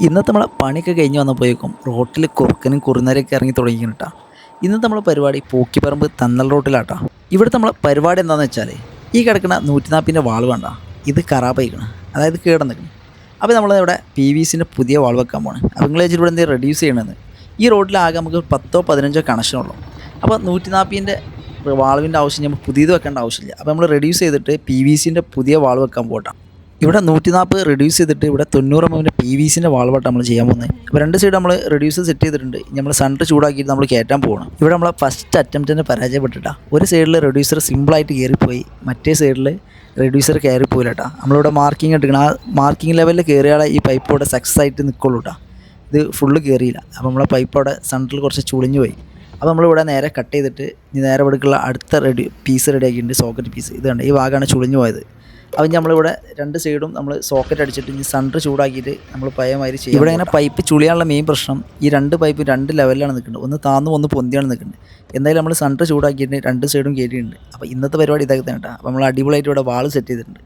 ഇന്നത്തെ നമ്മളെ പണിയൊക്കെ കഴിഞ്ഞ് വന്നപ്പോഴേക്കും റോട്ടിൽ കുറുക്കനും കുറുനരയൊക്കെ ഇറങ്ങി തുടങ്ങിക്കണം കേട്ടോ. ഇന്നത്തെ നമ്മളെ പരിപാടി പൂക്കിപ്പറമ്പ് തന്നൽ റോട്ടിലാട്ടോ. ഇവിടുത്തെ നമ്മളെ പരിപാടി എന്താണെന്ന് വെച്ചാൽ ഈ കിടക്കുന്ന 140ൻ്റെ വാൾ വേണ്ട, ഇത് ഖറാബായിക്കണം, അതായത് കേടന്നിക്കണം. അപ്പോൾ നമ്മളിവിടെ PVCൻ്റെ പുതിയ വാൾ വെക്കാൻ പോകണം. അപ്പോൾ നിങ്ങൾ വെച്ചിട്ട് ഇവിടെ എന്തെങ്കിലും റെഡ്യൂസ് ചെയ്യണമെന്ന്. ഈ റോഡിലാകെ നമുക്ക് 10ഓ 15ഓ കണക്ഷനുള്ളൂ. അപ്പോൾ 140ൻ്റെ വാൾവിൻ്റെ ആവശ്യം നമ്മൾ പുതിയത് വെക്കേണ്ട ആവശ്യമില്ല. അപ്പോൾ നമ്മൾ റെഡ്യൂസ് ചെയ്തിട്ട് PVCൻ്റെ പുതിയ വാൾ വെക്കാൻ പോകട്ടെ. ഇവിടെ 140 റെഡ്യൂസ് ചെയ്തിട്ട് ഇവിടെ 90 mm PVCൻ്റെ വാൾവാട്ട് നമ്മൾ ചെയ്യാൻ പോകുന്നത്. അപ്പോൾ രണ്ട് സൈഡ് നമ്മൾ റെഡ്യൂസ് സെറ്റ് ചെയ്തിട്ടുണ്ട്. നമ്മൾ സെൻറ്റർ ചൂടാക്കിയിട്ട് നമ്മൾ കയറ്റാൻ പോകണം. ഇവിടെ നമ്മളെ ഫസ്റ്റ് അറ്റംപ്റ്റ് തന്നെ പരാജയപ്പെട്ടിട്ടാണ്. ഒരു സൈഡിൽ റെഡ്യൂസർ സിമ്പിളായിട്ട് കയറിപ്പോയി, മറ്റേ സൈഡിൽ റെഡ്യൂസർ കയറിപ്പോയില്ല കേട്ടോ. നമ്മളിവിടെ മാർക്കിംഗ് എടുക്കണം. ആ മാർക്കിംഗ് ലെവലിൽ കയറിയാലേ ഈ പൈപ്പ് അവിടെ സക്സസ് ആയിട്ട് നിൽക്കുള്ളൂ കേട്ടോ. ഇത് ഫുള്ള് കയറിയില്ല. അപ്പോൾ നമ്മളെ പൈപ്പ് അവിടെ സെൻറ്ററിൽ കുറച്ച് ചുളിഞ്ഞു പോയി. അപ്പോൾ നമ്മളിവിടെ നേരെ കട്ട് ചെയ്തിട്ട് നേരെ ഇവിടേക്കുള്ള അടുത്ത പീസ് റെഡിയാക്കിയിട്ടുണ്ട്. സോക്കറ്റ് പീസ് ഇത് കണ്ട് ഈ ഭാഗമാണ് ചുളിഞ്ഞു പോയത്. അപ്പം നമ്മളിവിടെ രണ്ട് സൈഡും നമ്മൾ സോക്കറ്റ് അടിച്ചിട്ട് ഇനി സെൻറ്റർ ചൂടാക്കിയിട്ട് നമ്മൾ പഴയമാതിരി ചെയ്യും. ഇവിടെ ഇങ്ങനെ പൈപ്പ് ചുളിയാനുള്ള മെയിൻ പ്രശ്നം ഈ രണ്ട് പൈപ്പ് രണ്ട് ലെവലിലാണ് നിൽക്കുന്നത്. ഒന്ന് താന്നും ഒന്ന് പൊന്തിയാണ് നിൽക്കുന്നത്. എന്തായാലും നമ്മൾ സെൻറ്റർ ചൂടാക്കിയിട്ട് രണ്ട് സൈഡും കയറ്റിയിട്ടുണ്ട്. അപ്പോൾ ഇന്നത്തെ പരിപാടി ഇതൊക്കെ തന്നെ കേട്ടോ. അപ്പോൾ നമ്മൾ അടിപൊളിയായിട്ട് ഇവിടെ വാൾ സെറ്റ് ചെയ്തിട്ടുണ്ട്.